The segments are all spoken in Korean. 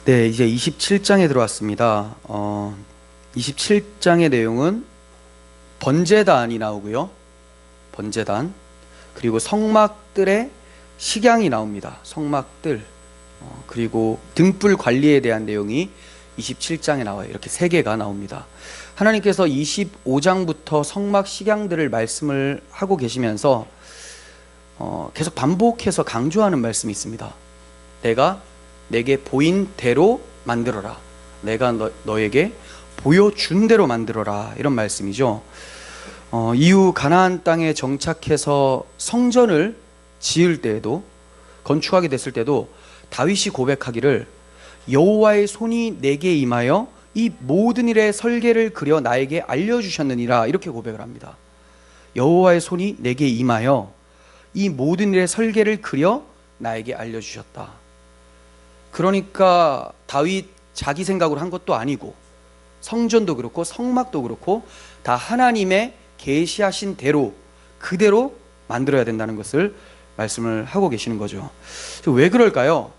네, 이제 27장에 들어왔습니다. 27장의 내용은 번제단이 나오고요. 번제단. 그리고 성막들의 식양이 나옵니다. 성막들. 그리고 등불 관리에 대한 내용이 27장에 나와요. 이렇게 세 개가 나옵니다. 하나님께서 25장부터 성막 식양들을 말씀을 하고 계시면서 계속 반복해서 강조하는 말씀이 있습니다. 내가 내게 보인 대로 만들어라. 내가 너에게 보여준 대로 만들어라. 이런 말씀이죠. 이후 가나안 땅에 정착해서 성전을 지을 때에도, 건축하게 됐을 때도 다윗이 고백하기를 여호와의 손이 내게 임하여 이 모든 일의 설계를 그려 나에게 알려주셨느니라, 이렇게 고백을 합니다. 여호와의 손이 내게 임하여 이 모든 일의 설계를 그려 나에게 알려주셨다. 그러니까 다윗 자기 생각으로 한 것도 아니고, 성전도 그렇고 성막도 그렇고 다 하나님의 계시하신 대로, 그대로 만들어야 된다는 것을 말씀을 하고 계시는 거죠. 왜 그럴까요?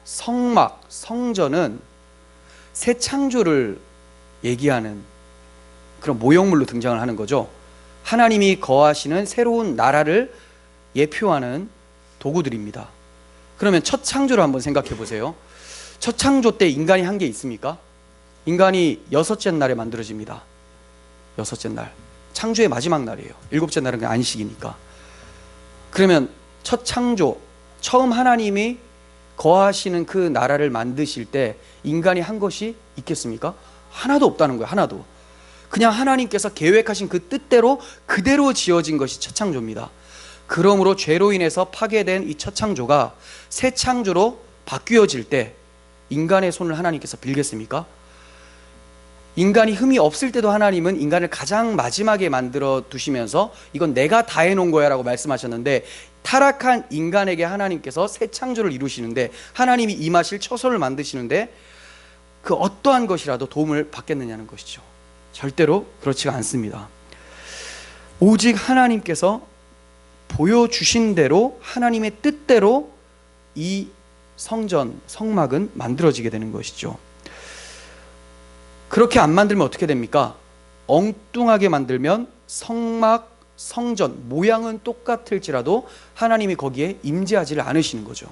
성막, 성전은 새 창조를 얘기하는 그런 모형물로 등장을 하는 거죠. 하나님이 거하시는 새로운 나라를 예표하는 도구들입니다. 그러면 첫 창조를 한번 생각해 보세요. 첫 창조 때 인간이 한 게 있습니까? 인간이 여섯째 날에 만들어집니다. 여섯째 날, 창조의 마지막 날이에요. 일곱째 날은 그냥 안식이니까. 그러면 첫 창조, 처음 하나님이 거하시는 그 나라를 만드실 때 인간이 한 것이 있겠습니까? 하나도 없다는 거예요. 하나도. 그냥 하나님께서 계획하신 그 뜻대로 그대로 지어진 것이 첫 창조입니다. 그러므로 죄로 인해서 파괴된 이 첫 창조가 새 창조로 바뀌어질 때 인간의 손을 하나님께서 빌겠습니까? 인간이 흠이 없을 때도 하나님은 인간을 가장 마지막에 만들어 두시면서 이건 내가 다 해놓은 거야 라고 말씀하셨는데, 타락한 인간에게 하나님께서 새 창조를 이루시는데, 하나님이 임하실 처소를 만드시는데 그 어떠한 것이라도 도움을 받겠느냐는 것이죠. 절대로 그렇지가 않습니다. 오직 하나님께서 보여주신 대로, 하나님의 뜻대로 이 성전, 성막은 만들어지게 되는 것이죠. 그렇게 안 만들면 어떻게 됩니까? 엉뚱하게 만들면 성막, 성전 모양은 똑같을지라도 하나님이 거기에 임재하지를 않으시는 거죠.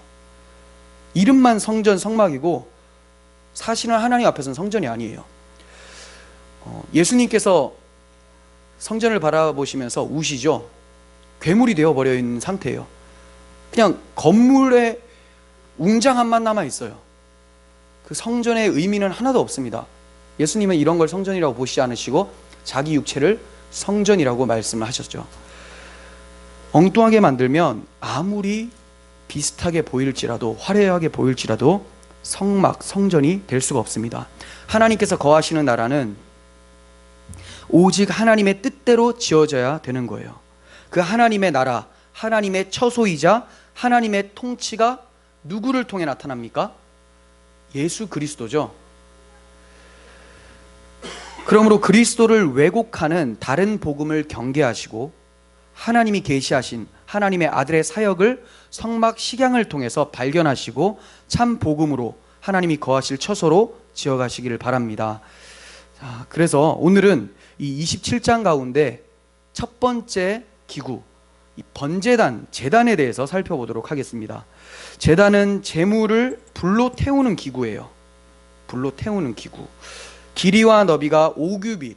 이름만 성전, 성막이고 사실은 하나님 앞에서는 성전이 아니에요. 예수님께서 성전을 바라보시면서 우시죠. 괴물이 되어버려 있는 상태예요. 그냥 건물에 웅장함만 남아 있어요. 그 성전의 의미는 하나도 없습니다. 예수님은 이런 걸 성전이라고 보시지 않으시고 자기 육체를 성전이라고 말씀을 하셨죠. 엉뚱하게 만들면 아무리 비슷하게 보일지라도, 화려하게 보일지라도 성막, 성전이 될 수가 없습니다. 하나님께서 거하시는 나라는 오직 하나님의 뜻대로 지어져야 되는 거예요. 그 하나님의 나라, 하나님의 처소이자 하나님의 통치가 누구를 통해 나타납니까? 예수 그리스도죠. 그러므로 그리스도를 왜곡하는 다른 복음을 경계하시고 하나님이 계시하신 하나님의 아들의 사역을 성막 식양을 통해서 발견하시고 참 복음으로 하나님이 거하실 처소로 지어가시기를 바랍니다. 자, 그래서 오늘은 이 27장 가운데 첫 번째 기구, 이 번제단, 제단에 대해서 살펴보도록 하겠습니다. 제단은 제물을 불로 태우는 기구예요. 불로 태우는 기구. 길이와 너비가 5규빗,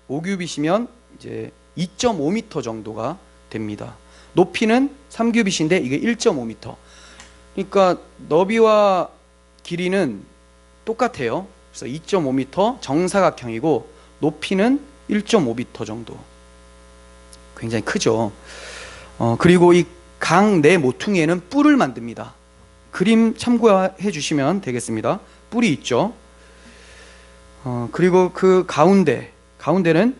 5규빗이면 이제 2.5m 정도가 됩니다. 높이는 3규빗인데 이게 1.5m. 그러니까 너비와 길이는 똑같아요. 그래서 2.5m 정사각형이고 높이는 1.5m 정도. 굉장히 크죠. 그리고 이 강 내 모퉁이에는 뿔을 만듭니다. 그림 참고해 주시면 되겠습니다. 뿔이 있죠. 그리고 그 가운데는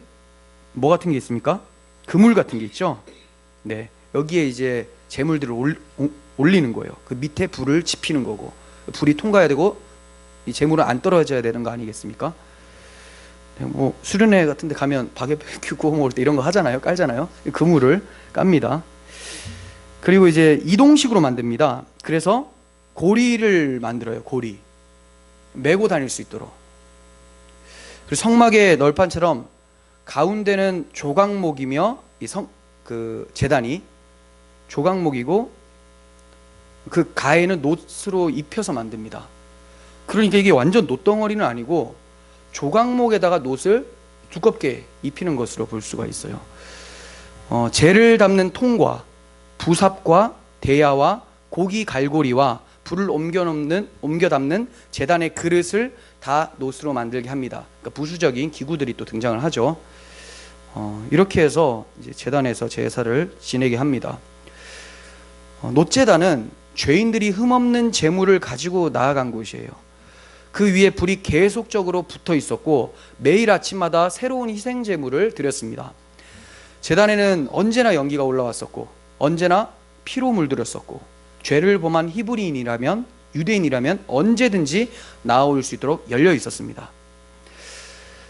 뭐 같은 게 있습니까? 그물 같은 게 있죠. 네, 여기에 이제 재물들을 올리는 거예요. 그 밑에 불을 지피는 거고, 불이 통과해야 되고 이 재물은 안 떨어져야 되는 거 아니겠습니까? 네, 뭐 수련회 같은 데 가면 바베큐 구워 먹을 때 이런 거 하잖아요. 깔잖아요. 그물을 깝니다. 그리고 이제 이동식으로 만듭니다. 그래서 고리를 만들어요. 고리. 메고 다닐 수 있도록. 그리고 성막의 널판처럼 가운데는 조각목이며 그 제단이 조각목이고 그 가에는 놋으로 입혀서 만듭니다. 그러니까 이게 완전 놋덩어리는 아니고 조각목에다가 놋을 두껍게 입히는 것으로 볼 수가 있어요. 재를 담는 통과, 부삽과 대야와 고기 갈고리와 불을 옮겨 담는 제단의 그릇을 다 놋으로 만들게 합니다. 그러니까 부수적인 기구들이 또 등장을 하죠. 이렇게 해서 이제 제단에서 제사를 지내게 합니다. 놋제단은 죄인들이 흠없는 제물을 가지고 나아간 곳이에요. 그 위에 불이 계속적으로 붙어 있었고 매일 아침마다 새로운 희생 제물을 드렸습니다. 제단에는 언제나 연기가 올라왔었고 언제나 피로 물들었었고 죄를 범한 히브리인이라면 유대인이라면 언제든지 나아올 수 있도록 열려 있었습니다.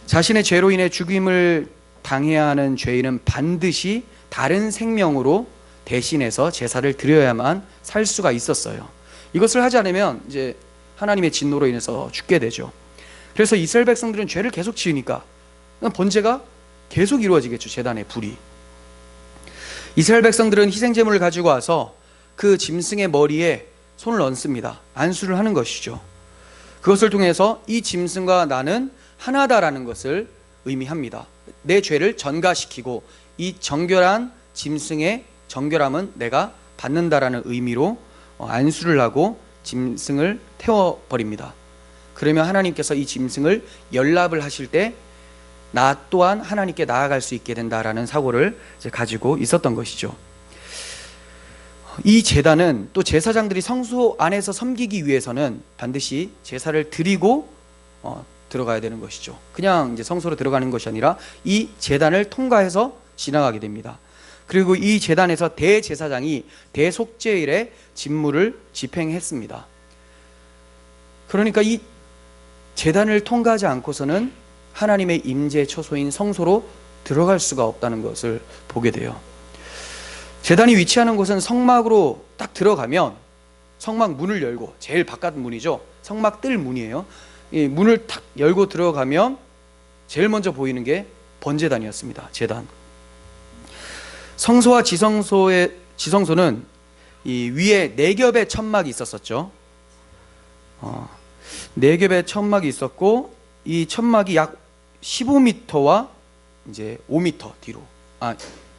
자신의 죄로 인해 죽임을 당해야 하는 죄인은 반드시 다른 생명으로 대신해서 제사를 드려야만 살 수가 있었어요. 이것을 하지 않으면 이제 하나님의 진노로 인해서 죽게 되죠. 그래서 이스라엘 백성들은 죄를 계속 지으니까 번제가 계속 이루어지겠죠. 제단의 불이. 이스라엘 백성들은 희생제물을 가지고 와서 그 짐승의 머리에 손을 얹습니다. 안수를 하는 것이죠. 그것을 통해서 이 짐승과 나는 하나다라는 것을 의미합니다. 내 죄를 전가시키고 이 정결한 짐승의 정결함은 내가 받는다라는 의미로 안수를 하고 짐승을 태워버립니다. 그러면 하나님께서 이 짐승을 연락을 하실 때 나 또한 하나님께 나아갈 수 있게 된다라는 사고를 이제 가지고 있었던 것이죠. 이 제단은 또 제사장들이 성소 안에서 섬기기 위해서는 반드시 제사를 드리고 들어가야 되는 것이죠. 그냥 이제 성소로 들어가는 것이 아니라 이 제단을 통과해서 지나가게 됩니다. 그리고 이 제단에서 대제사장이 대속죄일의 직무를 집행했습니다. 그러니까 이 제단을 통과하지 않고서는 하나님의 임재 처소인 성소로 들어갈 수가 없다는 것을 보게 돼요. 제단이 위치하는 곳은 성막으로 딱 들어가면 성막 문을 열고 제일 바깥 문이죠. 성막 뜰 문이에요. 이 문을 탁 열고 들어가면 제일 먼저 보이는 게 번제단이었습니다. 제단. 성소와 지성소는 이 위에 네 겹의 천막이 있었었죠. 네 겹의 천막이 있었고 이 천막이 약 15m와 이제 5m 뒤로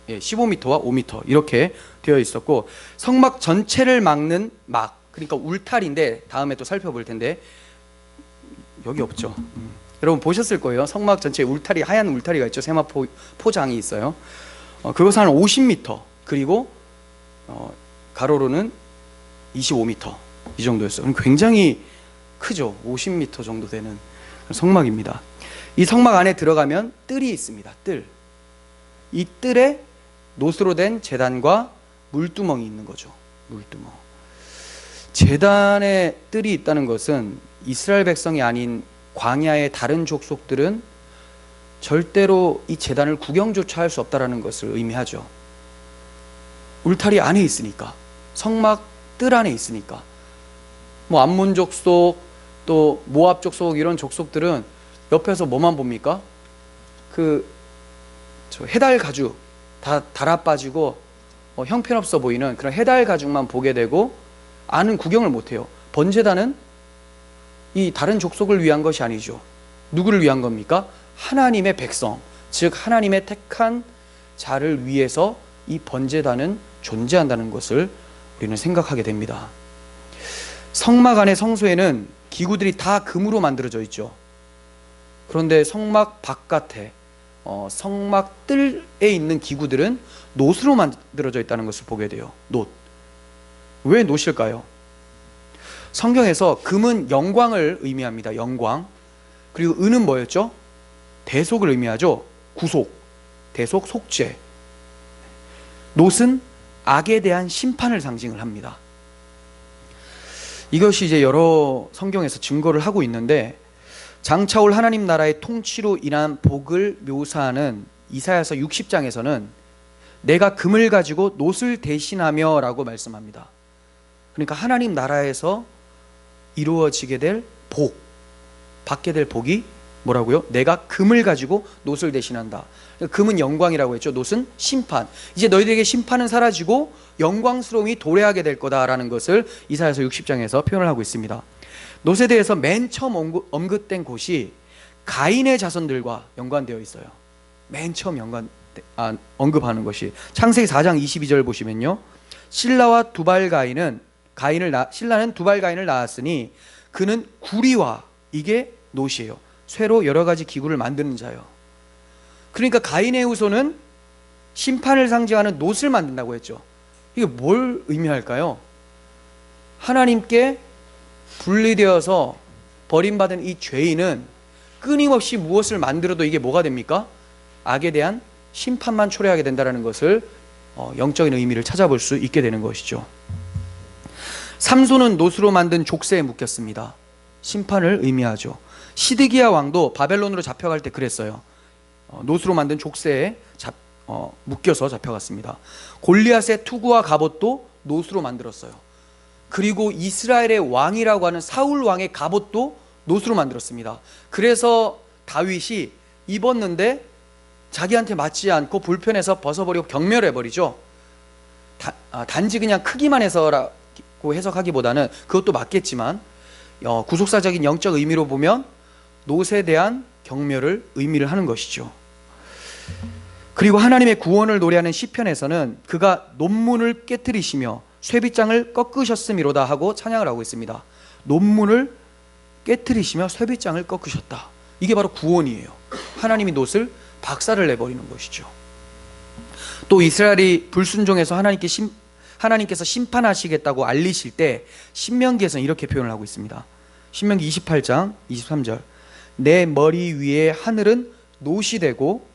15m와 5m 이렇게 되어 있었고 성막 전체를 막는 막 그러니까 울타리인데 다음에 또 살펴볼 텐데 여기 없죠. 여러분 보셨을 거예요. 성막 전체에 울타리 하얀 울타리가 있죠. 세마포장이 있어요. 그것은 한 50m 그리고 가로로는 25m 이 정도였어요. 굉장히 크죠. 50m 정도 되는 성막입니다. 이 성막 안에 들어가면 뜰이 있습니다. 뜰. 이 뜰에 놋으로 된 제단과 물두멍이 있는 거죠. 물두멍. 제단에 뜰이 있다는 것은 이스라엘 백성이 아닌 광야의 다른 족속들은 절대로 이 제단을 구경조차 할 수 없다는 것을 의미하죠. 울타리 안에 있으니까, 성막 뜰 안에 있으니까. 뭐 암몬 족속, 또 모압 족속 이런 족속들은 옆에서 뭐만 봅니까? 저 해달 가죽 다 달아 빠지고 형편없어 보이는 그런 해달 가죽만 보게 되고 안은 구경을 못해요. 번제단은 이 다른 족속을 위한 것이 아니죠. 누구를 위한 겁니까? 하나님의 백성, 즉 하나님의 택한 자를 위해서 이 번제단은 존재한다는 것을 우리는 생각하게 됩니다. 성막 안의 성소에는 기구들이 다 금으로 만들어져 있죠. 그런데 성막 바깥에 성막 뜰에 있는 기구들은 놋으로 만들어져 있다는 것을 보게 돼요. 놋. 왜 놋일까요? 성경에서 금은 영광을 의미합니다. 영광. 그리고 은은 뭐였죠? 대속을 의미하죠. 구속, 대속, 속죄. 놋은 악에 대한 심판을 상징을 합니다. 이것이 이제 여러 성경에서 증거를 하고 있는데 장차올 하나님 나라의 통치로 인한 복을 묘사하는 이사야서 60장에서는 내가 금을 가지고 놋을 대신하며 라고 말씀합니다. 그러니까 하나님 나라에서 이루어지게 될 복, 받게 될 복이 뭐라고요? 내가 금을 가지고 놋을 대신한다. 금은 영광이라고 했죠. 놋은 심판. 이제 너희들에게 심판은 사라지고 영광스러움이 도래하게 될 거다라는 것을 이사야서 60장에서 표현을 하고 있습니다. 놋에 대해서 맨 처음 언급된 곳이 가인의 자손들과 연관되어 있어요. 맨 처음 언급하는 것이 창세기 4장 22절 보시면요, 신라는 두발 가인을 낳았으니 그는 구리와, 이게 놋이에요. 쇠로 여러 가지 기구를 만드는 자요. 그러니까 가인의 후손은 심판을 상징하는 놋을 만든다고 했죠. 이게 뭘 의미할까요? 하나님께 분리되어서 버림받은 이 죄인은 끊임없이 무엇을 만들어도 이게 뭐가 됩니까? 악에 대한 심판만 초래하게 된다는 것을 영적인 의미를 찾아볼 수 있게 되는 것이죠. 삼손은 놋으로 만든 족쇄에 묶였습니다. 심판을 의미하죠. 시드기야 왕도 바벨론으로 잡혀갈 때 그랬어요. 놋으로 만든 족쇄에 묶여서 잡혀갔습니다. 골리앗의 투구와 갑옷도 놋으로 만들었어요. 그리고 이스라엘의 왕이라고 하는 사울 왕의 갑옷도 놋으로 만들었습니다. 그래서 다윗이 입었는데 자기한테 맞지 않고 불편해서 벗어버리고 경멸해버리죠. 단지 그냥 크기만 해서라고 해석하기보다는 그것도 맞겠지만 구속사적인 영적 의미로 보면 놋에 대한 경멸을 의미를 하는 것이죠. 그리고 하나님의 구원을 노래하는 시편에서는 그가 논문을 깨뜨리시며 쇠빗장을 꺾으셨음이로다 하고 찬양을 하고 있습니다. 논문을 깨뜨리시며 쇠빗장을 꺾으셨다. 이게 바로 구원이에요. 하나님이 놋을 박살을 내버리는 것이죠. 또 이스라엘이 불순종해서 하나님께서 심판하시겠다고 알리실 때 신명기에서는 이렇게 표현을 하고 있습니다. 신명기 28장 23절, 내 머리 위에 하늘은 놋이 되고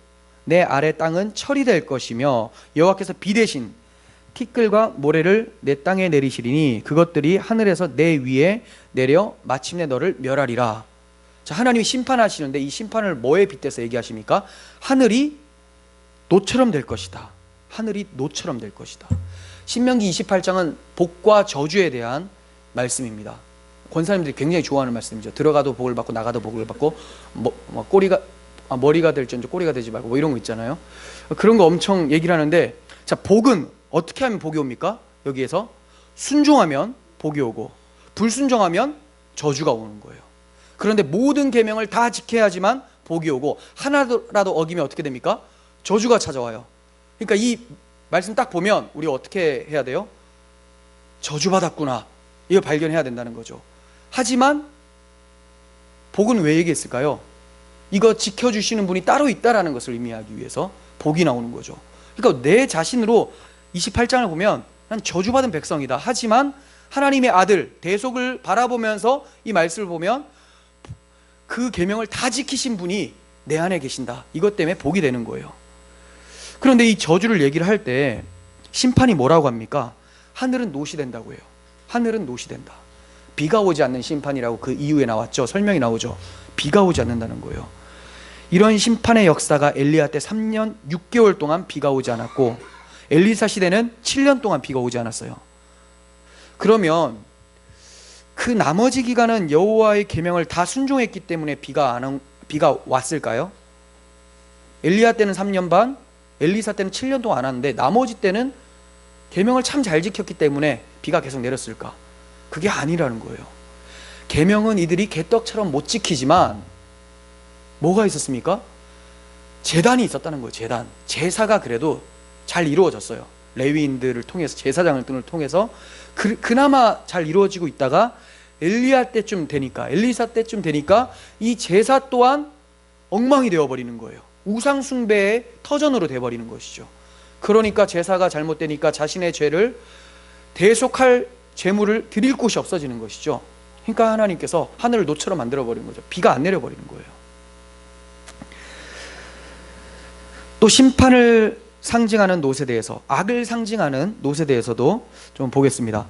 내 아래 땅은 철이 될 것이며 여호와께서 비 대신 티끌과 모래를 내 땅에 내리시리니 그것들이 하늘에서 내 위에 내려 마침내 너를 멸하리라. 자, 하나님이 심판하시는데 이 심판을 뭐에 빗대서 얘기하십니까? 하늘이 놋처럼 될 것이다. 하늘이 놋처럼 될 것이다. 신명기 28장은 복과 저주에 대한 말씀입니다. 권사님들이 굉장히 좋아하는 말씀이죠. 들어가도 복을 받고 나가도 복을 받고 머리가 될지언정 꼬리가 되지 말고 이런 거 있잖아요. 그런 거 엄청 얘기를 하는데, 자, 복은 어떻게 하면 복이 옵니까? 여기에서 순종하면 복이 오고 불순종하면 저주가 오는 거예요. 그런데 모든 계명을 다 지켜야지만 복이 오고 하나라도 어기면 어떻게 됩니까? 저주가 찾아와요. 그러니까 이 말씀 딱 보면 우리 어떻게 해야 돼요? 저주받았구나, 이거 발견해야 된다는 거죠. 하지만 복은 왜 얘기했을까요? 이거 지켜주시는 분이 따로 있다라는 것을 의미하기 위해서 복이 나오는 거죠. 그러니까 내 자신으로 28장을 보면 난 저주받은 백성이다. 하지만 하나님의 아들 대속을 바라보면서 이 말씀을 보면 그 계명을 다 지키신 분이 내 안에 계신다. 이것 때문에 복이 되는 거예요. 그런데 이 저주를 얘기를 할 때 심판이 뭐라고 합니까? 하늘은 놋이 된다고 해요. 하늘은 놋이 된다. 비가 오지 않는 심판이라고 그 이후에 나왔죠. 설명이 나오죠. 비가 오지 않는다는 거예요. 이런 심판의 역사가 엘리야 때 3년 6개월 동안 비가 오지 않았고 엘리사 시대는 7년 동안 비가 오지 않았어요. 그러면 그 나머지 기간은 여호와의 계명을 다 순종했기 때문에 비가 왔을까요? 엘리야 때는 3년 반, 엘리사 때는 7년 동안 안 왔는데 나머지 때는 계명을 참 잘 지켰기 때문에 비가 계속 내렸을까? 그게 아니라는 거예요. 계명은 이들이 개떡처럼 못 지키지만 뭐가 있었습니까? 제단이 있었다는 거예요. 제단. 제사가 그래도 잘 이루어졌어요. 레위인들을 통해서, 제사장을 통해서 그나마 잘 이루어지고 있다가 엘리사 때쯤 되니까 이 제사 또한 엉망이 되어버리는 거예요. 우상숭배의 터전으로 되어버리는 것이죠. 그러니까 제사가 잘못되니까 자신의 죄를 대속할 제물을 드릴 곳이 없어지는 것이죠. 그러니까 하나님께서 하늘을 놋처럼 만들어버리는 거죠. 비가 안 내려버리는 거예요. 또 심판을 상징하는 놋에 대해서, 악을 상징하는 놋에 대해서도 좀 보겠습니다.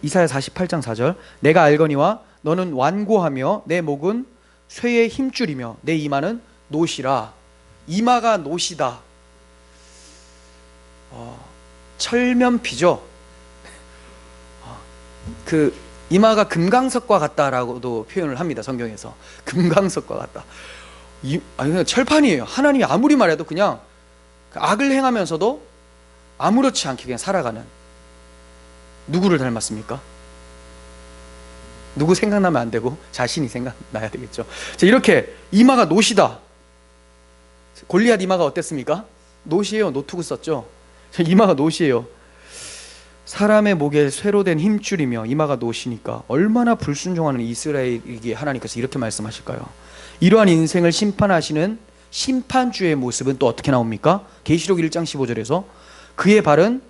이사야 48장 4절, 내가 알거니와 너는 완고하며 내 목은 쇠의 힘줄이며 내 이마는 놋이라. 이마가 놋이다. 철면피죠. 그 이마가 금강석과 같다라고도 표현을 합니다. 성경에서 금강석과 같다. 아니 그냥 철판이에요. 하나님이 아무리 말해도 그냥 악을 행하면서도 아무렇지 않게 그냥 살아가는, 누구를 닮았습니까? 누구 생각나면 안 되고 자신이 생각나야 되겠죠. 자, 이렇게 이마가 노시다. 골리앗 이마가 어땠습니까? 노시예요. 노투구 썼죠. 이마가 노시예요. 사람의 목에 쇠로 된 힘줄이며 이마가 노시니까 얼마나 불순종하는 이스라엘에게 하나님께서 이렇게 말씀하실까요? 이러한 인생을 심판하시는 심판주의 모습은 또 어떻게 나옵니까? 계시록 1장 15절에서 그의 발은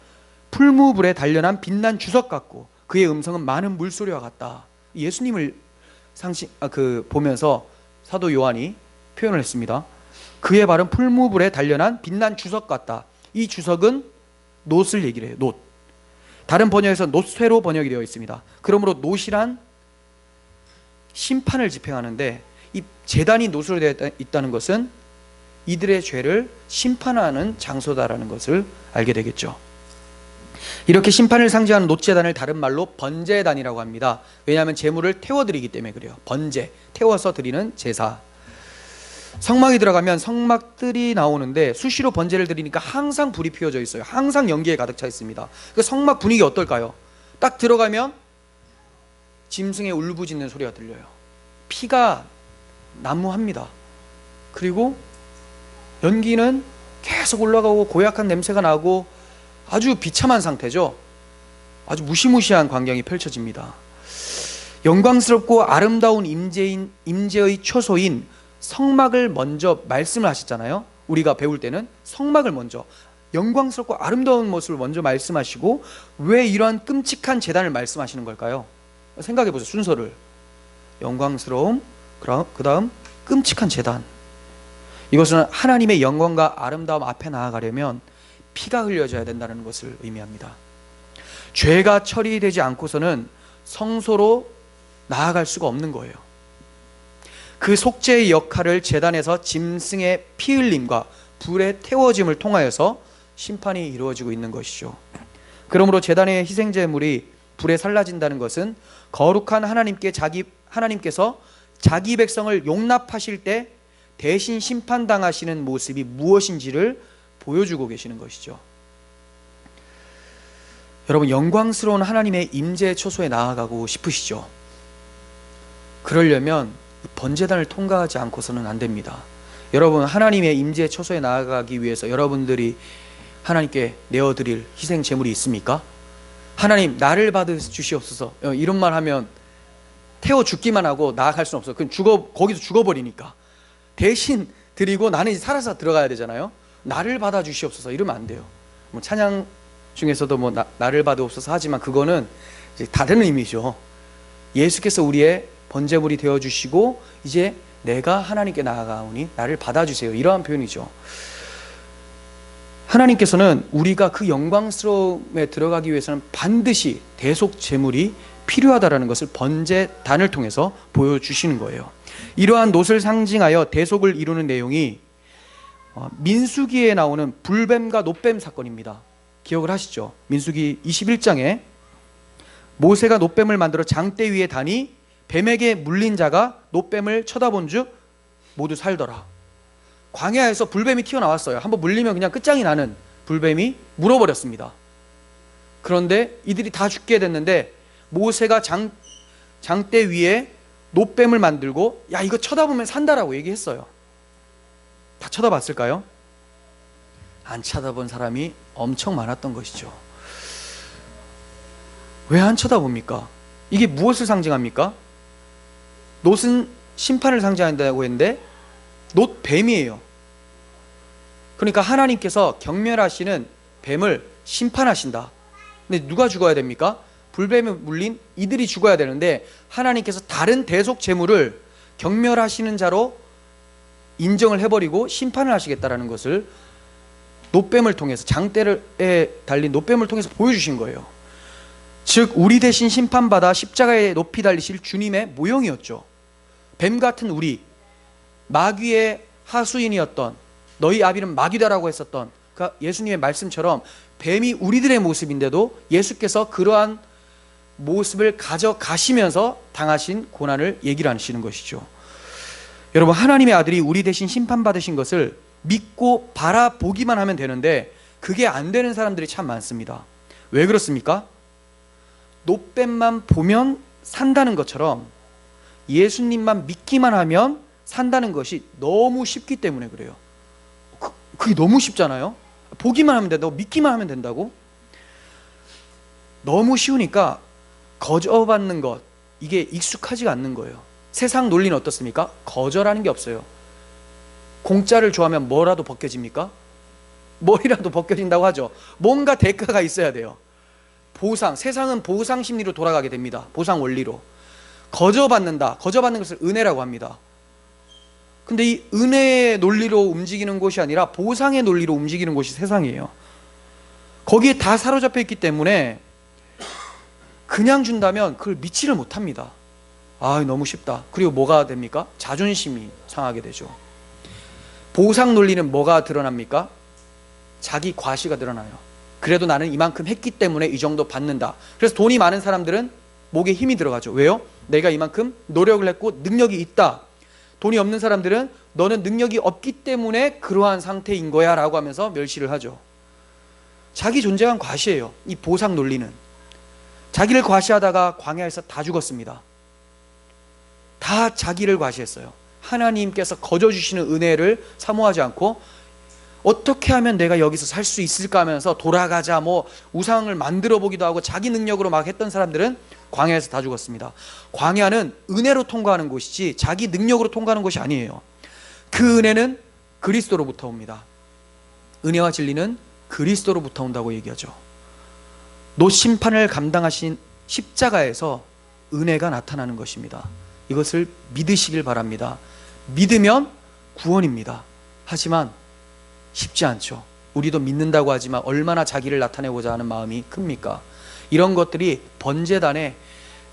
풀무불에 단련한 빛난 주석 같고 그의 음성은 많은 물소리와 같다. 예수님을 보면서 사도 요한이 표현을 했습니다. 그의 발은 풀무불에 단련한 빛난 주석 같다. 이 주석은 놋을 얘기를 해요. 놋. 다른 번역에서 놋쇠로 번역이 되어 있습니다. 그러므로 놋이란 심판을 집행하는데, 이 제단이 놋으로 되어 있다는 것은 이들의 죄를 심판하는 장소다라는 것을 알게 되겠죠. 이렇게 심판을 상징하는 놋제단을 다른 말로 번제단이라고 합니다. 왜냐하면 제물을 태워드리기 때문에 그래요. 번제, 태워서 드리는 제사. 성막이 들어가면 성막들이 나오는데 수시로 번제를 드리니까 항상 불이 피워져 있어요. 항상 연기에 가득 차 있습니다. 그 성막 분위기 어떨까요? 딱 들어가면 짐승의 울부짖는 소리가 들려요. 피가 난무합니다. 그리고 연기는 계속 올라가고 고약한 냄새가 나고 아주 비참한 상태죠. 아주 무시무시한 광경이 펼쳐집니다. 영광스럽고 아름다운 임재의 초소인 성막을 먼저 말씀을 하셨잖아요. 우리가 배울 때는 성막을 먼저, 영광스럽고 아름다운 모습을 먼저 말씀하시고 왜 이러한 끔찍한 제단을 말씀하시는 걸까요? 생각해 보세요. 순서를. 영광스러움, 그 다음 끔찍한 제단. 이것은 하나님의 영광과 아름다움 앞에 나아가려면 피가 흘려져야 된다는 것을 의미합니다. 죄가 처리되지 않고서는 성소로 나아갈 수가 없는 거예요. 그 속죄의 역할을 제단에서 짐승의 피 흘림과 불에 태워짐을 통하여서 심판이 이루어지고 있는 것이죠. 그러므로 제단의 희생제물이 불에 살라진다는 것은 거룩한 하나님께서 자기 백성을 용납하실 때 대신 심판당하시는 모습이 무엇인지를 보여주고 계시는 것이죠. 여러분, 영광스러운 하나님의 임재 초소에 나아가고 싶으시죠? 그러려면 번제단을 통과하지 않고서는 안 됩니다. 여러분, 하나님의 임재 초소에 나아가기 위해서 여러분들이 하나님께 내어드릴 희생 제물이 있습니까? 하나님, 나를 받아주시옵소서, 이런 말 하면 태워 죽기만 하고 나아갈 수는 없어요. 그럼 거기서 죽어버리니까. 대신 드리고 나는 이제 살아서 들어가야 되잖아요. 나를 받아주시옵소서 이러면 안 돼요. 뭐 찬양 중에서도 뭐 나를 받아옵소서 하지만 그거는 이제 다른 의미죠. 예수께서 우리의 번제물이 되어주시고 이제 내가 하나님께 나아가오니 나를 받아주세요, 이러한 표현이죠. 하나님께서는 우리가 그 영광스러움에 들어가기 위해서는 반드시 대속 제물이 필요하다는 것을 번제단을 통해서 보여주시는 거예요. 이러한 놋을 상징하여 대속을 이루는 내용이 민수기에 나오는 불뱀과 놋뱀 사건입니다. 기억을 하시죠? 민수기 21장에 모세가 놋뱀을 만들어 장대 위에 다니 뱀에게 물린 자가 놋뱀을 쳐다본 즉 모두 살더라. 광야에서 불뱀이 튀어나왔어요. 한번 물리면 그냥 끝장이 나는 불뱀이 물어버렸습니다. 그런데 이들이 다 죽게 됐는데 모세가 장대 위에 놋뱀을 만들고 야, 이거 쳐다보면 산다라고 얘기했어요. 다 쳐다봤을까요? 안 쳐다본 사람이 엄청 많았던 것이죠. 왜 안 쳐다봅니까? 이게 무엇을 상징합니까? 놋은 심판을 상징한다고 했는데 놋 뱀이에요. 그러니까 하나님께서 경멸하시는 뱀을 심판하신다. 근데 누가 죽어야 됩니까? 불뱀에 물린 이들이 죽어야 되는데 하나님께서 다른 대속 제물을 경멸하시는 자로 인정을 해버리고 심판을 하시겠다라는 것을 놋뱀을 통해서, 장대에 달린 놋뱀을 통해서 보여주신 거예요. 즉 우리 대신 심판받아 십자가에 높이 달리실 주님의 모형이었죠. 뱀 같은 우리, 마귀의 하수인이었던, 너희 아비는 마귀다라고 했었던 그 예수님의 말씀처럼 뱀이 우리들의 모습인데도 예수께서 그러한 모습을 가져가시면서 당하신 고난을 얘기를 하시는 것이죠. 여러분, 하나님의 아들이 우리 대신 심판받으신 것을 믿고 바라보기만 하면 되는데 그게 안 되는 사람들이 참 많습니다. 왜 그렇습니까? 노뱀만 보면 산다는 것처럼 예수님만 믿기만 하면 산다는 것이 너무 쉽기 때문에 그래요. 그게 너무 쉽잖아요. 보기만 하면 된다고, 믿기만 하면 된다고. 너무 쉬우니까 거저받는 것, 이게 익숙하지가 않는 거예요. 세상 논리는 어떻습니까? 거절하는 게 없어요. 공짜를 좋아하면 뭐라도 벗겨집니까? 머리라도 벗겨진다고 하죠. 뭔가 대가가 있어야 돼요. 보상, 세상은 보상 심리로 돌아가게 됩니다. 보상 원리로. 거저받는다, 거저받는 것을 은혜라고 합니다. 근데 이 은혜의 논리로 움직이는 곳이 아니라 보상의 논리로 움직이는 곳이 세상이에요. 거기에 다 사로잡혀 있기 때문에 그냥 준다면 그걸 믿지를 못합니다. 아, 너무 쉽다. 그리고 뭐가 됩니까? 자존심이 상하게 되죠. 보상 논리는 뭐가 드러납니까? 자기 과시가 드러나요. 그래도 나는 이만큼 했기 때문에 이 정도 받는다. 그래서 돈이 많은 사람들은 목에 힘이 들어가죠. 왜요? 내가 이만큼 노력을 했고 능력이 있다. 돈이 없는 사람들은 너는 능력이 없기 때문에 그러한 상태인 거야 라고 하면서 멸시를 하죠. 자기 존재감 과시예요. 이 보상 논리는. 자기를 과시하다가 광야에서 다 죽었습니다. 다 자기를 과시했어요. 하나님께서 거저주시는 은혜를 사모하지 않고 어떻게 하면 내가 여기서 살 수 있을까 하면서 돌아가자, 뭐 우상을 만들어 보기도 하고 자기 능력으로 막 했던 사람들은 광야에서 다 죽었습니다. 광야는 은혜로 통과하는 곳이지 자기 능력으로 통과하는 곳이 아니에요. 그 은혜는 그리스도로부터 옵니다. 은혜와 진리는 그리스도로부터 온다고 얘기하죠. 노심판을 감당하신 십자가에서 은혜가 나타나는 것입니다. 이것을 믿으시길 바랍니다. 믿으면 구원입니다. 하지만 쉽지 않죠. 우리도 믿는다고 하지만 얼마나 자기를 나타내고자 하는 마음이 큽니까? 이런 것들이 번제단에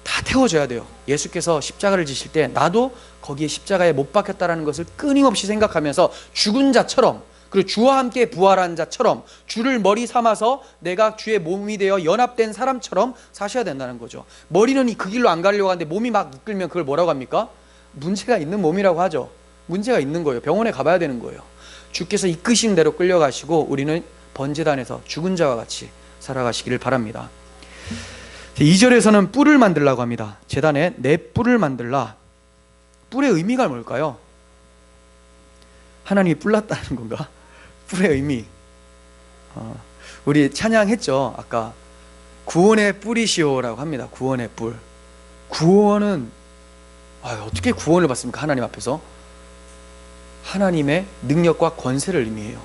다 태워져야 돼요. 예수께서 십자가를 지실 때 나도 거기에 십자가에 못 박혔다는 것을 끊임없이 생각하면서 죽은 자처럼, 그리고 주와 함께 부활한 자처럼, 주를 머리 삼아서 내가 주의 몸이 되어 연합된 사람처럼 사셔야 된다는 거죠. 머리는 그 길로 안 가려고 하는데 몸이 막 이끌면 그걸 뭐라고 합니까? 문제가 있는 몸이라고 하죠. 문제가 있는 거예요. 병원에 가봐야 되는 거예요. 주께서 이끄신 대로 끌려가시고 우리는 번제단에서 죽은 자와 같이 살아가시기를 바랍니다. 2절에서는 뿔을 만들라고 합니다. 제단에 내 뿔을 만들라. 뿔의 의미가 뭘까요? 하나님이 뿔났다는 건가? 뿔의 의미. 우리 찬양했죠. 아까 구원의 뿔이시오라고 합니다. 구원의 뿔. 구원은 어떻게 구원을 받습니까? 하나님 앞에서. 하나님의 능력과 권세를 의미해요.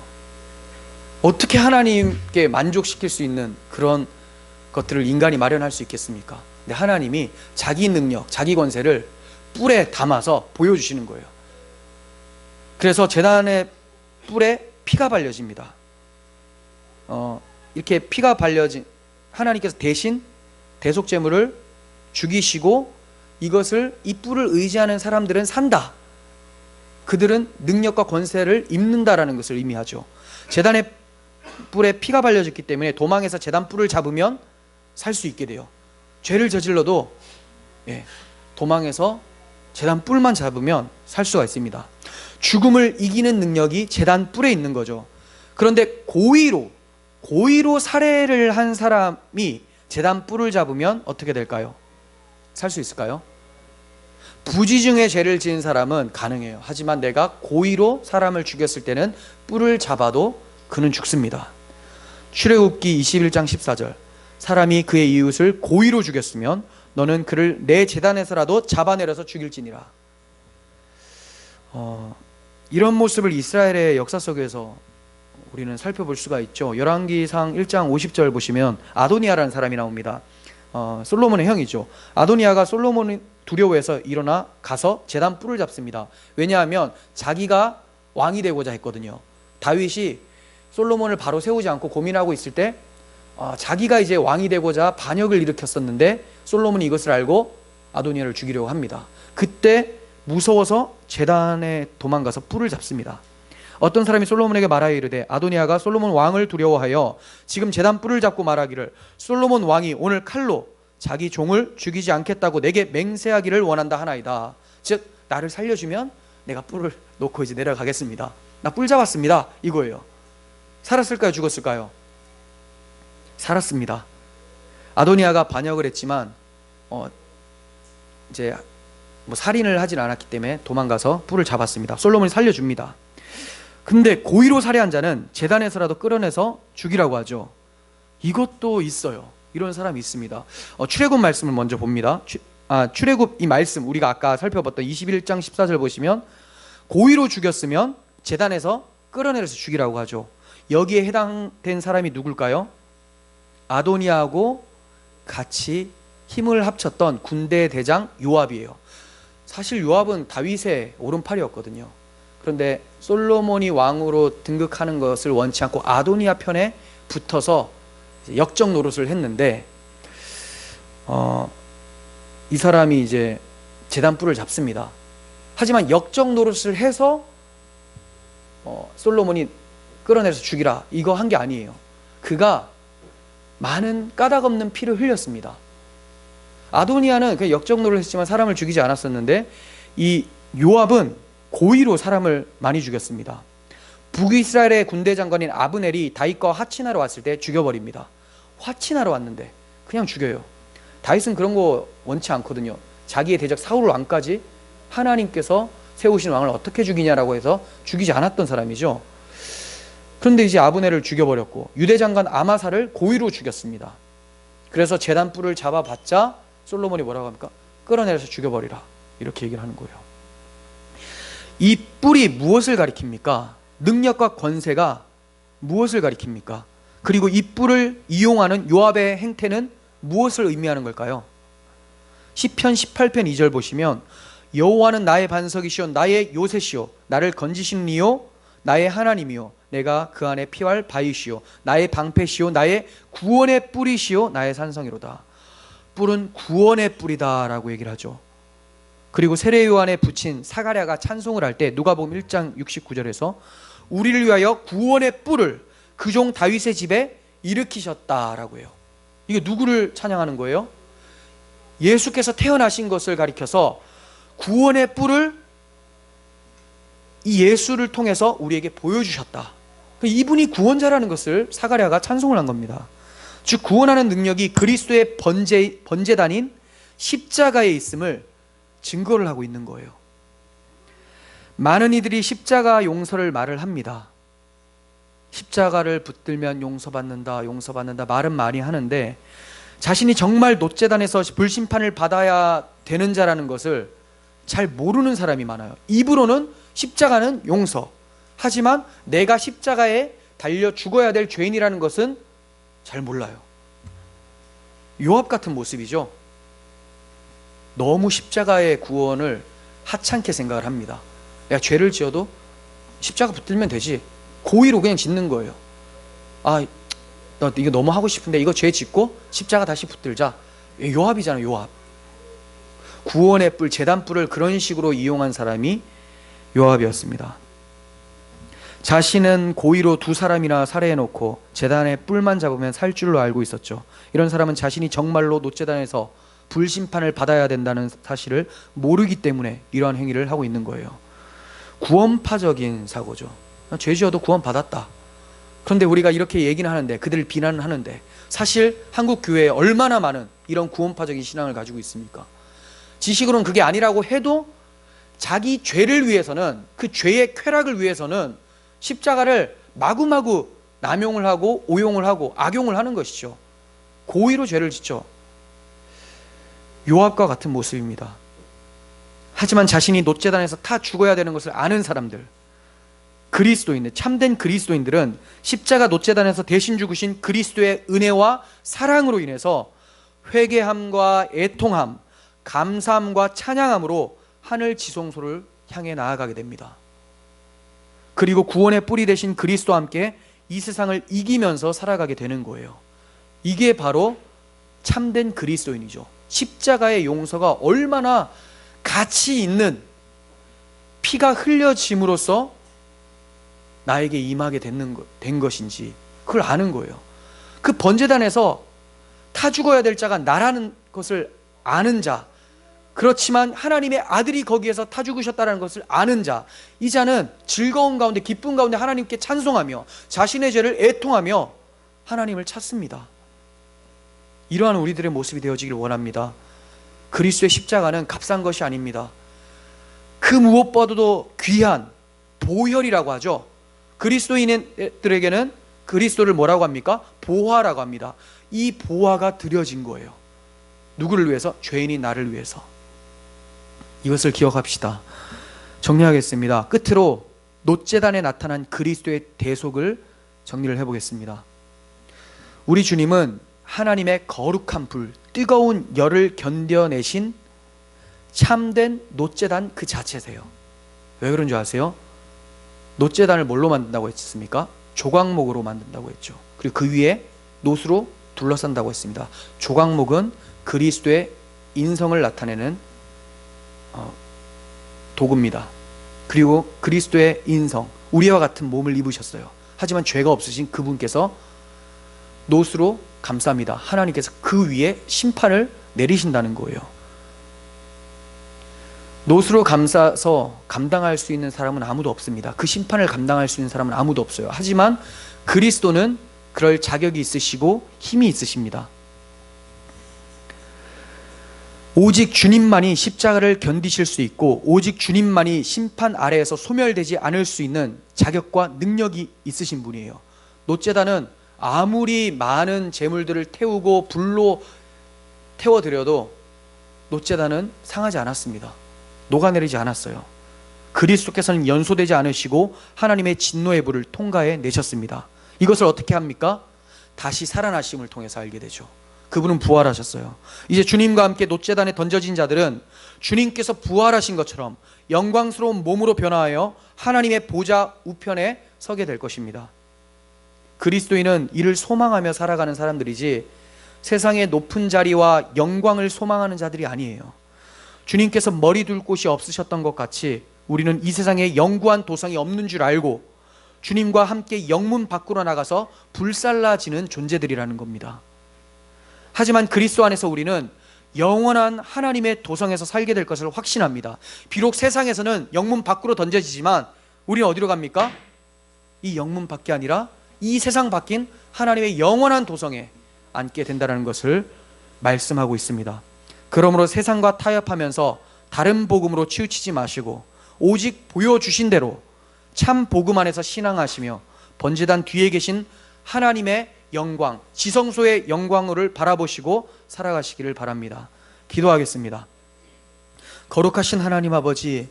어떻게 하나님께 만족시킬 수 있는 그런 것들을 인간이 마련할 수 있겠습니까? 근데 하나님이 자기 능력, 자기 권세를 뿔에 담아서 보여주시는 거예요. 그래서 제단의 뿔에 피가 발려집니다. 이렇게 피가 발려진 하나님께서 대신 대속제물을 죽이시고 이것을 이 뿔을 의지하는 사람들은 산다. 그들은 능력과 권세를 입는다라는 것을 의미하죠. 제단의 뿔에 피가 발려졌기 때문에 도망에서 제단 뿔을 잡으면 살 수 있게 돼요. 죄를 저질러도 도망에서 제단 뿔만 잡으면 살 수가 있습니다. 죽음을 이기는 능력이 제단 뿔에 있는 거죠. 그런데 고의로 살해를 한 사람이 제단 뿔을 잡으면 어떻게 될까요? 살 수 있을까요? 부지중에 죄를 지은 사람은 가능해요. 하지만 내가 고의로 사람을 죽였을 때는 뿔을 잡아도 그는 죽습니다. 출애굽기 21장 14절 사람이 그의 이웃을 고의로 죽였으면 너는 그를 내 제단에서라도 잡아내려서 죽일지니라. 이런 모습을 이스라엘의 역사 속에서 우리는 살펴볼 수가 있죠. 열왕기상 1장 50절 보시면 아도니아라는 사람이 나옵니다. 솔로몬의 형이죠. 아도니아가 솔로몬이 두려워해서 일어나 가서 제단 뿔을 잡습니다. 왜냐하면 자기가 왕이 되고자 했거든요. 다윗이 솔로몬을 바로 세우지 않고 고민하고 있을 때 자기가 이제 왕이 되고자 반역을 일으켰었는데 솔로몬이 이것을 알고 아도니아를 죽이려고 합니다. 그때 무서워서 제단에 도망가서 뿔을 잡습니다. 어떤 사람이 솔로몬에게 말하여 이르되 아도니아가 솔로몬 왕을 두려워하여 지금 제단 뿔을 잡고 말하기를 솔로몬 왕이 오늘 칼로 자기 종을 죽이지 않겠다고 내게 맹세하기를 원한다 하나이다. 즉 나를 살려주면 내가 뿔을 놓고 이제 내려가겠습니다. 나 뿔 잡았습니다, 이거예요. 살았을까요, 죽었을까요? 살았습니다. 아도니아가 반역을 했지만 이제 뭐 살인을 하진 않았기 때문에 도망가서 뿔을 잡았습니다. 솔로몬이 살려줍니다. 근데 고의로 살해한 자는 제단에서라도 끌어내서 죽이라고 하죠. 이것도 있어요. 이런 사람이 있습니다. 출애굽 말씀을 먼저 봅니다. 출애굽 이 말씀 우리가 아까 살펴봤던 21장 14절 보시면 고의로 죽였으면 제단에서 끌어내려서 죽이라고 하죠. 여기에 해당된 사람이 누굴까요? 아도니아하고 같이 힘을 합쳤던 군대 대장 요압이에요. 사실 요압은 다윗의 오른팔이었거든요. 그런데 솔로몬이 왕으로 등극하는 것을 원치 않고 아도니아 편에 붙어서 역적 노릇을 했는데 이 사람이 이제 제단뿔을 잡습니다. 하지만 역적 노릇을 해서 솔로몬이 끌어내서 죽이라 이거 한 게 아니에요. 그가 많은 까닭 없는 피를 흘렸습니다. 아도니아는 그 역적 노릇을 했지만 사람을 죽이지 않았었는데 이 요압은 고의로 사람을 많이 죽였습니다. 북이스라엘의 군대 장관인 아브넬이 다윗과 화친하러 왔을 때 죽여버립니다. 화친하러 왔는데 그냥 죽여요. 다윗은 그런 거 원치 않거든요. 자기의 대적 사울 왕까지 하나님께서 세우신 왕을 어떻게 죽이냐라고 해서 죽이지 않았던 사람이죠. 그런데 이제 아브넬을 죽여버렸고 유대 장관 아마사를 고의로 죽였습니다. 그래서 제단뿔을 잡아봤자 솔로몬이 뭐라고 합니까? 끌어내려서 죽여버리라, 이렇게 얘기를 하는 거예요. 이 뿔이 무엇을 가리킵니까? 능력과 권세가 무엇을 가리킵니까? 그리고 이 뿔을 이용하는 요압의 행태는 무엇을 의미하는 걸까요? 시편 18편 2절 보시면 여호와는 나의 반석이시오 나의 요새시오 나를 건지시는 이요 나의 하나님이요 내가 그 안에 피할 바위시오 나의 방패시오 나의 구원의 뿔이시오 나의 산성이로다. 뿔은 구원의 뿔이다 라고 얘기를 하죠. 그리고 세례 요한에 붙인 사가랴가 찬송을 할 때 누가복음 1장 69절에서 우리를 위하여 구원의 뿔을 그 종 다윗의 집에 일으키셨다라고 해요. 이게 누구를 찬양하는 거예요? 예수께서 태어나신 것을 가리켜서 구원의 뿔을 이 예수를 통해서 우리에게 보여주셨다. 이분이 구원자라는 것을 사가랴가 찬송을 한 겁니다. 즉 구원하는 능력이 그리스도의 번제단인 십자가에 있음을 증거를 하고 있는 거예요. 많은 이들이 십자가 용서를 말을 합니다. 십자가를 붙들면 용서받는다, 용서받는다 말은 많이 하는데 자신이 정말 놋제단에서 불심판을 받아야 되는 자라는 것을 잘 모르는 사람이 많아요. 입으로는 십자가는 용서, 하지만 내가 십자가에 달려 죽어야 될 죄인이라는 것은 잘 몰라요. 요압 같은 모습이죠. 너무 십자가의 구원을 하찮게 생각을 합니다. 내가 죄를 지어도 십자가 붙들면 되지, 고의로 그냥 짓는 거예요. 아, 너 이거 너무 하고 싶은데 이거 죄 짓고 십자가 다시 붙들자. 요압이잖아, 요압. 구원의 뿔, 제단뿔을 그런 식으로 이용한 사람이 요압이었습니다. 자신은 고의로 두 사람이나 살해해놓고 제단에 뿔만 잡으면 살 줄로 알고 있었죠. 이런 사람은 자신이 정말로 놋제단에서 불심판을 받아야 된다는 사실을 모르기 때문에 이러한 행위를 하고 있는 거예요. 구원파적인 사고죠. 죄 지어도 구원받았다. 그런데 우리가 이렇게 얘기는 하는데, 그들을 비난은 하는데, 사실 한국 교회에 얼마나 많은 이런 구원파적인 신앙을 가지고 있습니까? 지식으로는 그게 아니라고 해도 자기 죄를 위해서는, 그 죄의 쾌락을 위해서는 십자가를 마구마구 남용을 하고 오용을 하고 악용을 하는 것이죠. 고의로 죄를 짓죠. 요압과 같은 모습입니다. 하지만 자신이 놋제단에서 타 죽어야 되는 것을 아는 사람들, 그리스도인들, 참된 그리스도인들은 십자가 놋제단에서 대신 죽으신 그리스도의 은혜와 사랑으로 인해서 회개함과 애통함, 감사함과 찬양함으로 하늘 지성소를 향해 나아가게 됩니다. 그리고 구원의 뿌리 되신 그리스도와 함께 이 세상을 이기면서 살아가게 되는 거예요. 이게 바로 참된 그리스도인이죠. 십자가의 용서가 얼마나 가치 있는, 피가 흘려짐으로써 나에게 임하게 된 것인지 그걸 아는 거예요. 그 번제단에서 타 죽어야 될 자가 나라는 것을 아는 자, 그렇지만 하나님의 아들이 거기에서 타 죽으셨다는 것을 아는 자, 이 자는 즐거운 가운데 기쁨 가운데 하나님께 찬송하며 자신의 죄를 애통하며 하나님을 찾습니다. 이러한 우리들의 모습이 되어지길 원합니다. 그리스도의 십자가는 값싼 것이 아닙니다. 그 무엇보다도 귀한 보혈이라고 하죠. 그리스도인들에게는 그리스도를 뭐라고 합니까? 보화라고 합니다. 이 보화가 드려진 거예요. 누구를 위해서? 죄인이 나를 위해서. 이것을 기억합시다. 정리하겠습니다. 끝으로 놋제단에 나타난 그리스도의 대속을 정리를 해보겠습니다. 우리 주님은 하나님의 거룩한 불, 뜨거운 열을 견뎌내신 참된 놋제단 그 자체세요. 왜 그런 줄 아세요? 놋제단을 뭘로 만든다고 했습니까? 조각목으로 만든다고 했죠. 그리고 그 위에 놋으로 둘러싼다고 했습니다. 조각목은 그리스도의 인성을 나타내는 도구입니다. 그리고 그리스도의 인성, 우리와 같은 몸을 입으셨어요. 하지만 죄가 없으신 그분께서 놋으로 감쌉니다. 하나님께서 그 위에 심판을 내리신다는 거예요. 놋으로 감싸서 감당할 수 있는 사람은 아무도 없습니다. 그 심판을 감당할 수 있는 사람은 아무도 없어요. 하지만 그리스도는 그럴 자격이 있으시고 힘이 있으십니다. 오직 주님만이 십자가를 견디실 수 있고 오직 주님만이 심판 아래에서 소멸되지 않을 수 있는 자격과 능력이 있으신 분이에요. 놋제단은 아무리 많은 재물들을 태우고 불로 태워드려도 놋제단은 상하지 않았습니다. 녹아내리지 않았어요. 그리스도께서는 연소되지 않으시고 하나님의 진노의 불을 통과해 내셨습니다. 이것을 어떻게 합니까? 다시 살아나심을 통해서 알게 되죠. 그분은 부활하셨어요. 이제 주님과 함께 놋제단에 던져진 자들은 주님께서 부활하신 것처럼 영광스러운 몸으로 변화하여 하나님의 보좌 우편에 서게 될 것입니다. 그리스도인은 이를 소망하며 살아가는 사람들이지 세상의 높은 자리와 영광을 소망하는 자들이 아니에요. 주님께서 머리 둘 곳이 없으셨던 것 같이 우리는 이 세상에 영구한 도성이 없는 줄 알고 주님과 함께 영문 밖으로 나가서 불살라지는 존재들이라는 겁니다. 하지만 그리스도 안에서 우리는 영원한 하나님의 도성에서 살게 될 것을 확신합니다. 비록 세상에서는 영문 밖으로 던져지지만 우리는 어디로 갑니까? 이 영문 밖이 아니라 이 세상 밖인 하나님의 영원한 도성에 앉게 된다는 것을 말씀하고 있습니다. 그러므로 세상과 타협하면서 다른 복음으로 치우치지 마시고 오직 보여주신 대로 참 복음 안에서 신앙하시며 번제단 뒤에 계신 하나님의 영광, 지성소의 영광을 바라보시고 살아가시기를 바랍니다. 기도하겠습니다. 거룩하신 하나님 아버지,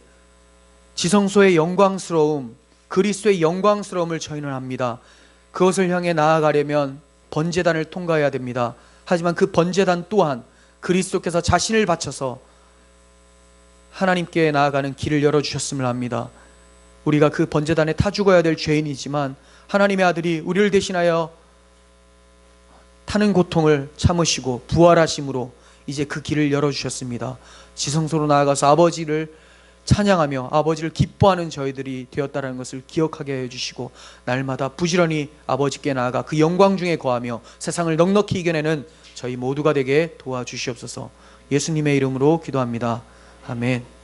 지성소의 영광스러움, 그리스도의 영광스러움을 저희는 압니다. 그것을 향해 나아가려면 번제단을 통과해야 됩니다. 하지만 그 번제단 또한 그리스도께서 자신을 바쳐서 하나님께 나아가는 길을 열어주셨음을 압니다. 우리가 그 번제단에 타 죽어야 될 죄인이지만 하나님의 아들이 우리를 대신하여 타는 고통을 참으시고 부활하심으로 이제 그 길을 열어주셨습니다. 지성소로 나아가서 아버지를 찬양하며 아버지를 기뻐하는 저희들이 되었다는 것을 기억하게 해주시고 날마다 부지런히 아버지께 나아가 그 영광 중에 거하며 세상을 넉넉히 이겨내는 저희 모두가 되게 도와주시옵소서. 예수님의 이름으로 기도합니다. 아멘.